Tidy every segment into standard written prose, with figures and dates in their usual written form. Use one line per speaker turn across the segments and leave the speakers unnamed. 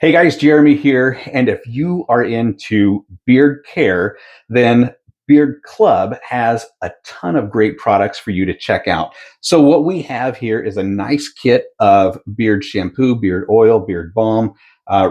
Hey guys, Jeremy here. And if you are into beard care, then Beard Club has a ton of great products for you to check out. So, what we have here is a nice kit of beard shampoo, beard oil, beard balm,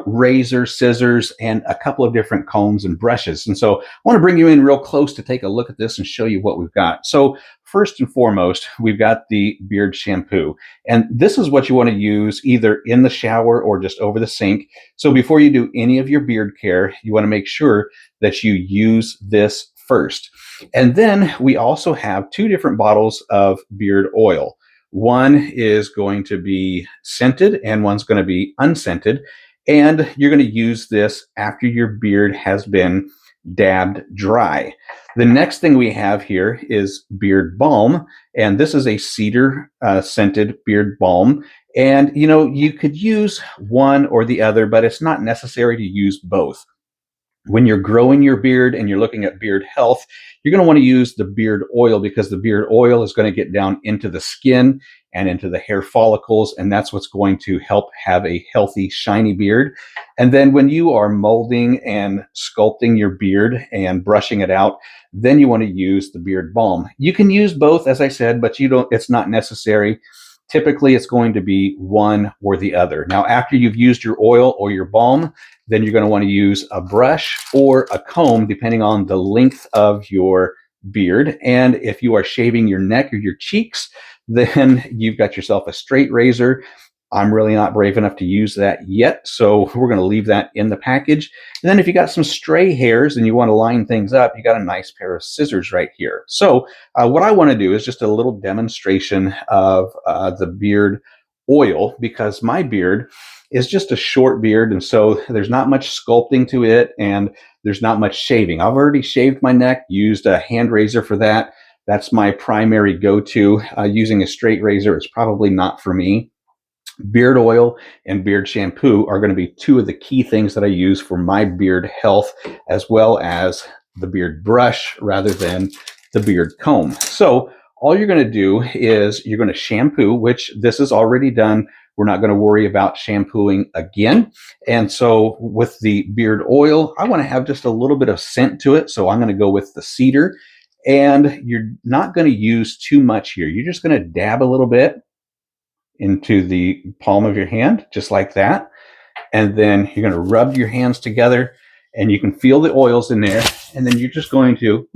razors, scissors, and a couple of different combs and brushes. And so, I want to bring you in real close to take a look at this and show you what we've got. So, first and foremost, we've got the beard shampoo. And this is what you want to use either in the shower or just over the sink. So before you do any of your beard care, you want to make sure that you use this first. And then we also have two different bottles of beard oil. One is going to be scented and one's going to be unscented. And you're going to use this after your beard has been dabbed dry. The next thing we have here is beard balm, and this is a cedar scented beard balm. And you could use one or the other, but it's not necessary to use both. When you're growing your beard and you're looking at beard health, you're going to want to use the beard oil because the beard oil is going to get down into the skin and into the hair follicles, and that's what's going to help have a healthy, shiny beard. And then when you are molding and sculpting your beard and brushing it out, then you want to use the beard balm. You can use both, as I said, but it's not necessary. Typically, it's going to be one or the other. Now, after you've used your oil or your balm, then you're going to want to use a brush or a comb, depending on the length of your beard. And if you are shaving your neck or your cheeks, then you've got yourself a straight razor. I'm really not brave enough to use that yet, so we're going to leave that in the package. And then if you got some stray hairs and you want to line things up, you got a nice pair of scissors right here. So what I want to do is just a little demonstration of the beard oil, because my beard is just a short beard, and so there's not much sculpting to it, and there's not much shaving. I've already shaved my neck, used a hand razor for that. That's my primary go-to. Using a straight razor is probably not for me. Beard oil and beard shampoo are going to be two of the key things that I use for my beard health, as well as the beard brush rather than the beard comb. So all you're going to do is you're going to shampoo, which this is already done. We're not going to worry about shampooing again. And so with the beard oil, I want to have just a little bit of scent to it. So I'm going to go with the cedar. And you're not going to use too much here. You're just going to dab a little bit into the palm of your hand, just like that. And then you're going to rub your hands together, and you can feel the oils in there. And then you're just going to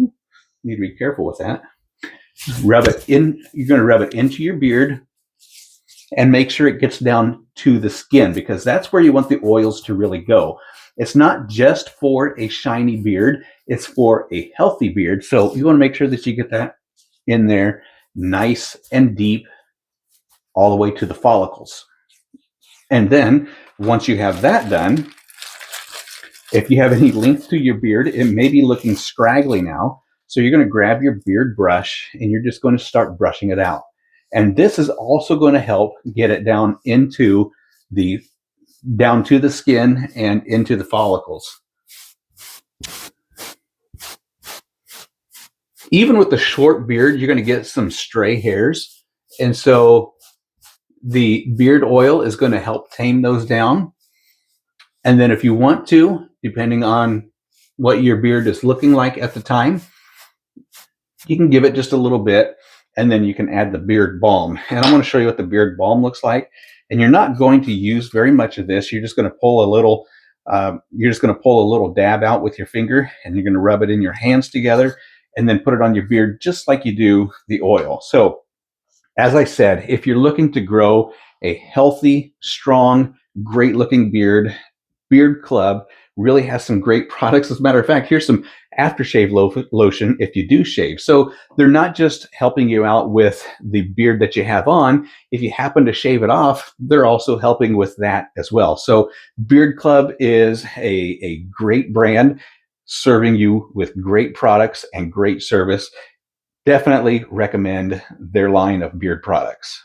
need to be careful with that. Rub it in. You're going to rub it into your beard and make sure it gets down to the skin, because that's where you want the oils to really go. It's not just for a shiny beard, it's for a healthy beard. So you want to make sure that you get that in there nice and deep, all the way to the follicles. And then once you have that done, if you have any length to your beard, it may be looking scraggly now. So you're going to grab your beard brush and you're just going to start brushing it out. And this is also going to help get it down to the skin and into the follicles. Even with the short beard, you're going to get some stray hairs. And so the beard oil is going to help tame those down. And then if you want to, depending on what your beard is looking like at the time, you can give it just a little bit, and then you can add the beard balm. And I want to show you what the beard balm looks like. And you're not going to use very much of this. You're just going to pull a little dab out with your finger, and you're going to rub it in your hands together and then put it on your beard just like you do the oil. So as I said, if you're looking to grow a healthy, strong, great looking beard, Beard Club really has some great products. As a matter of fact, here's some aftershave lotion if you do shave. So they're not just helping you out with the beard that you have on. If you happen to shave it off, they're also helping with that as well. So Beard Club is a great brand serving you with great products and great service. Definitely recommend their line of beard products.